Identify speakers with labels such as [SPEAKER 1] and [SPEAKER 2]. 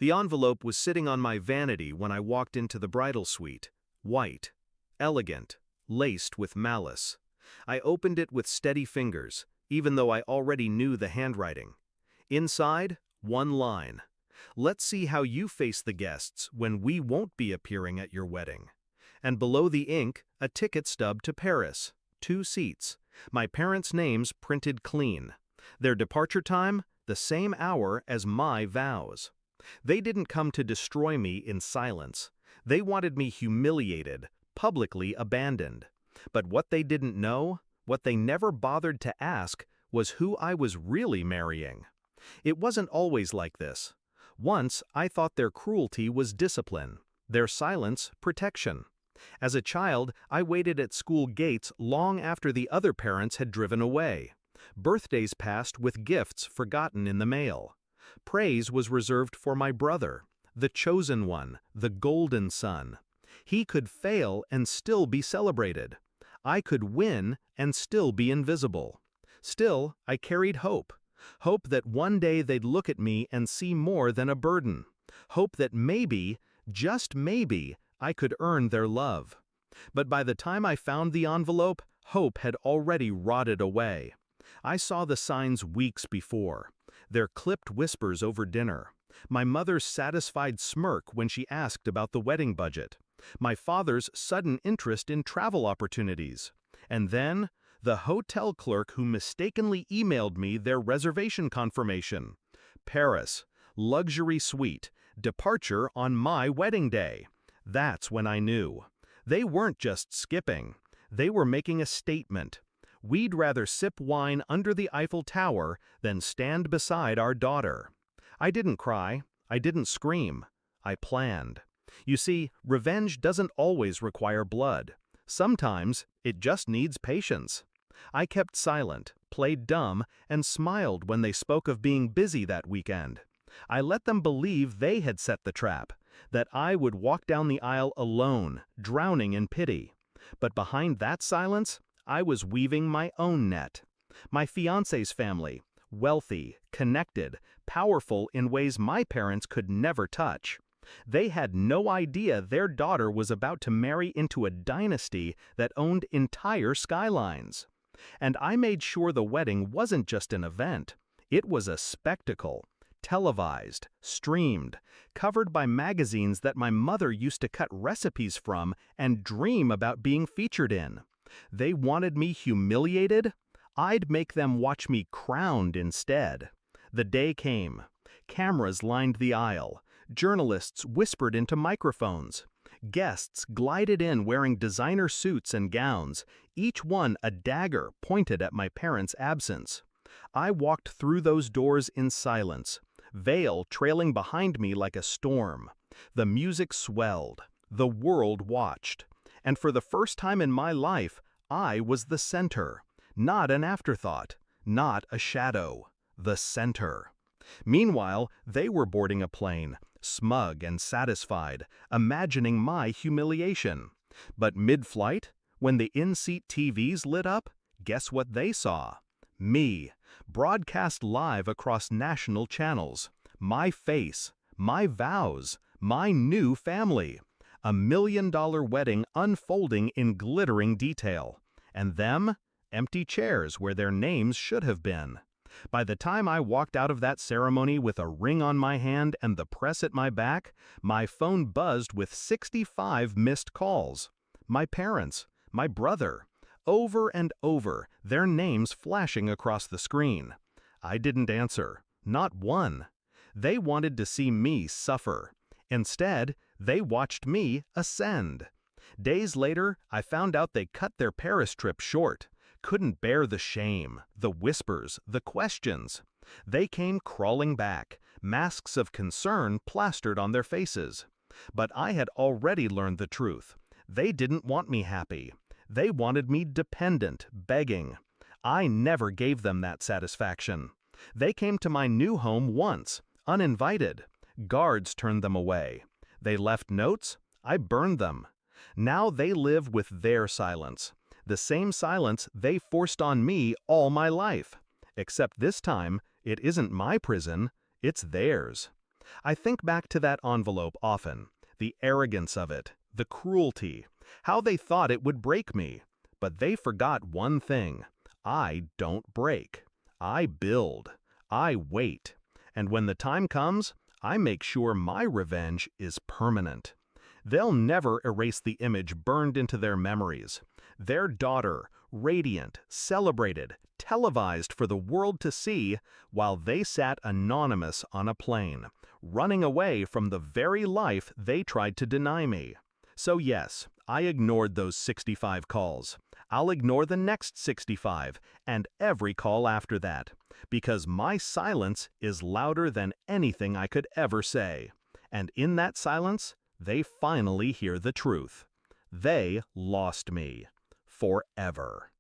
[SPEAKER 1] The envelope was sitting on my vanity when I walked into the bridal suite. White. Elegant. Laced with malice. I opened it with steady fingers, even though I already knew the handwriting. Inside, one line. Let's see how you face the guests when we won't be appearing at your wedding. And below the ink, a ticket stub to Paris. 2 seats. My parents' names printed clean. Their departure time, the same hour as my vows. They didn't come to destroy me in silence. They wanted me humiliated, publicly abandoned. But what they didn't know, what they never bothered to ask, was who I was really marrying. It wasn't always like this. Once, I thought their cruelty was discipline, their silence, protection. As a child, I waited at school gates long after the other parents had driven away. Birthdays passed with gifts forgotten in the mail. Praise was reserved for my brother, the chosen one, the golden son. He could fail and still be celebrated. I could win and still be invisible. Still, I carried hope. Hope that one day they'd look at me and see more than a burden. Hope that maybe, just maybe, I could earn their love. But by the time I found the envelope, hope had already rotted away. I saw the signs weeks before. Their clipped whispers over dinner. My mother's satisfied smirk when she asked about the wedding budget. My father's sudden interest in travel opportunities. And then, the hotel clerk who mistakenly emailed me their reservation confirmation. Paris, luxury suite, departure on my wedding day. That's when I knew. They weren't just skipping. They were making a statement. We'd rather sip wine under the Eiffel Tower than stand beside our daughter. I didn't cry. I didn't scream. I planned. You see, revenge doesn't always require blood. Sometimes, it just needs patience. I kept silent, played dumb, and smiled when they spoke of being busy that weekend. I let them believe they had set the trap, that I would walk down the aisle alone, drowning in pity. But behind that silence, I was weaving my own net. My fiancé's family, wealthy, connected, powerful in ways my parents could never touch. They had no idea their daughter was about to marry into a dynasty that owned entire skylines. And I made sure the wedding wasn't just an event. It was a spectacle. Televised, streamed, covered by magazines that my mother used to cut recipes from and dream about being featured in. They wanted me humiliated? I'd make them watch me crowned instead. The day came. Cameras lined the aisle. Journalists whispered into microphones. Guests glided in wearing designer suits and gowns, each one a dagger pointed at my parents' absence. I walked through those doors in silence, veil trailing behind me like a storm. The music swelled. The world watched. And for the first time in my life, I was the center. Not an afterthought. Not a shadow. The center. Meanwhile, they were boarding a plane, smug and satisfied, imagining my humiliation. But mid-flight, when the in-seat TVs lit up, guess what they saw? Me, broadcast live across national channels. My face, my vows, my new family. A $1 million wedding unfolding in glittering detail. And them, empty chairs where their names should have been. By the time I walked out of that ceremony with a ring on my hand and the press at my back, my phone buzzed with 65 missed calls. My parents, my brother, over and over, their names flashing across the screen. I didn't answer, not one. They wanted to see me suffer. Instead, they watched me ascend. Days later, I found out they cut their Paris trip short. Couldn't bear the shame, the whispers, the questions. They came crawling back, masks of concern plastered on their faces. But I had already learned the truth. They didn't want me happy. They wanted me dependent, begging. I never gave them that satisfaction. They came to my new home once, uninvited. Guards turned them away. They left notes. I burned them. Now they live with their silence. The same silence they forced on me all my life. Except this time, it isn't my prison, it's theirs. I think back to that envelope often, the arrogance of it, the cruelty, how they thought it would break me. But they forgot one thing. I don't break. I build. I wait. And when the time comes, I make sure my revenge is permanent. They'll never erase the image burned into their memories. Their daughter, radiant, celebrated, televised for the world to see, while they sat anonymous on a plane, running away from the very life they tried to deny me. So yes, I ignored those 65 calls. I'll ignore the next 65 and every call after that, because my silence is louder than anything I could ever say. And in that silence, they finally hear the truth. They lost me. Forever.